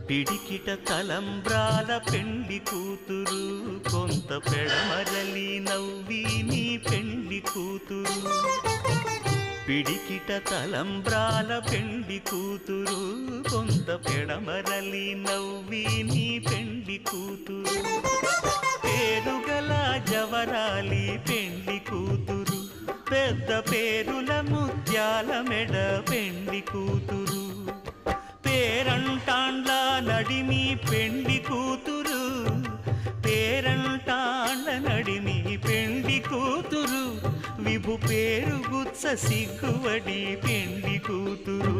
పిడికిట తలంబ్రాల పెండ్లి కూతురు, కొంత పెడమరలి నవ్వి నీ పెండ్లి కూతురు. పిడికిట తలంబ్రాల పెండ్లి కూతురు, కొంత పెడమరలి నవ్వి నీ పెండ్లి కూతురు. పేరుగల జవరాలి పెండ్లి కూతురు, పెద్ద పేరుల ముత్యాల మెడ పెండ్లి కూతురు. పేరంటాండ్ల నడిమి పెండ్లి కూతురు, పేరంటాండ్ల నడిమి పెండ్లి కూతురు. విభు పేరు గుత్స సిగ్గువడి పెండ్లి కూతురు.